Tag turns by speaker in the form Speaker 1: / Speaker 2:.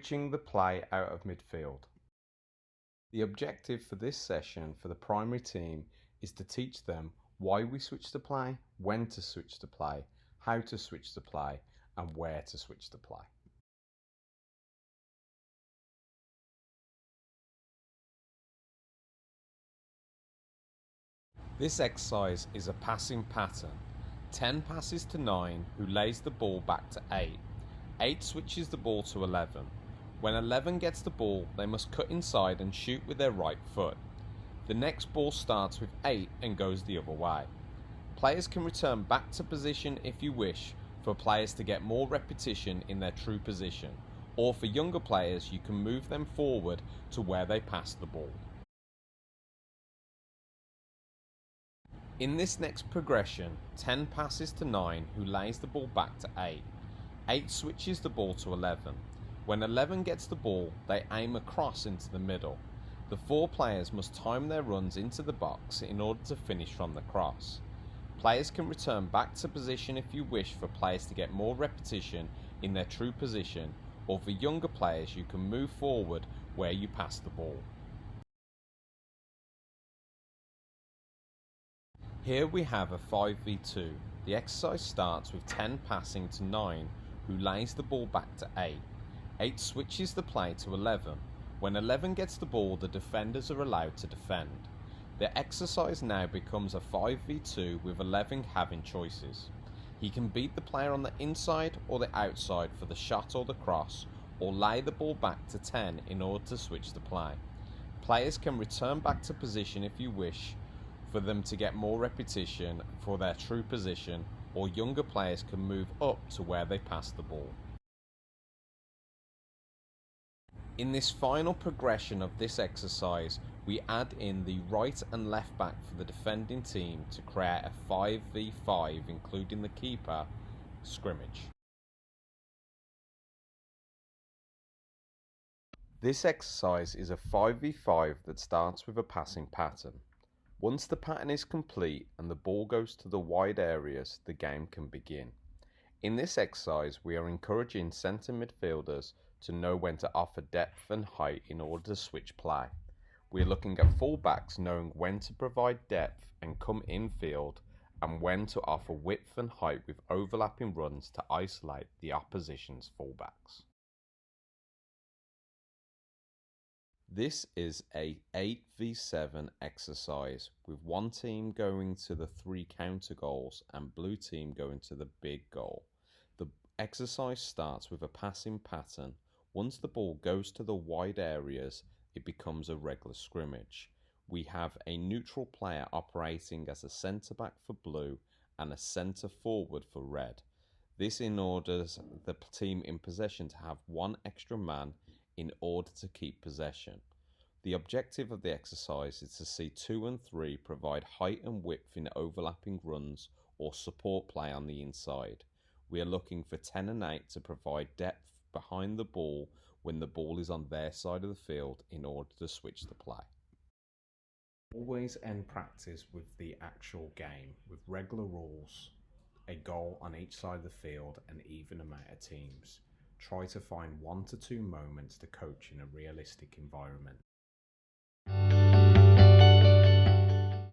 Speaker 1: switching the play out of midfield. The objective for this session for the primary team is to teach them why we switch the play, when to switch the play, how to switch the play, and where to switch the play. This exercise is a passing pattern. 10 passes to 9, who lays the ball back to 8. 8 switches the ball to 11. When 11 gets the ball, they must cut inside and shoot with their right foot. The next ball starts with 8 and goes the other way. Players can return back to position if you wish, for players to get more repetition in their true position, or for younger players you can move them forward to where they pass the ball. In this next progression, 10 passes to 9, who lays the ball back to 8. 8 switches the ball to 11. When 11 gets the ball, they aim across into the middle. The 4 players must time their runs into the box in order to finish from the cross. Players can return back to position if you wish, for players to get more repetition in their true position, or for younger players you can move forward where you pass the ball. Here we have a 5v2. The exercise starts with 10 passing to 9, who lays the ball back to 8. 8 switches the play to 11. When 11 gets the ball, the defenders are allowed to defend. The exercise now becomes a 5v2 with 11 having choices. He can beat the player on the inside or the outside for the shot or the cross, or lay the ball back to 10 in order to switch the play. Players can return back to position if you wish, for them to get more repetition for their true position, or younger players can move up to where they pass the ball. In this final progression of this exercise, we add in the right and left back for the defending team to create a 5v5, including the keeper, scrimmage. This exercise is a 5v5 that starts with a passing pattern. Once the pattern is complete and the ball goes to the wide areas, the game can begin. In this exercise, we are encouraging centre midfielders to know when to offer depth and height in order to switch play. We are looking at fullbacks knowing when to provide depth and come infield, and when to offer width and height with overlapping runs to isolate the opposition's fullbacks. This is a 8v7 exercise, with one team going to the 3 counter goals and blue team going to the big goal. The exercise starts with a passing pattern. Once the ball goes to the wide areas, it becomes a regular scrimmage. We have a neutral player operating as a centre back for blue and a centre forward for red. This enables the team in possession to have one extra man in order to keep possession. The objective of the exercise is to see 2 and 3 provide height and width in overlapping runs or support play on the inside. We are looking for 10 and 8 to provide depth behind the ball when the ball is on their side of the field in order to switch the play. Always end practice with the actual game, with regular rules, a goal on each side of the field, and even amount of teams. Try to find 1 to 2 moments to coach in a realistic environment.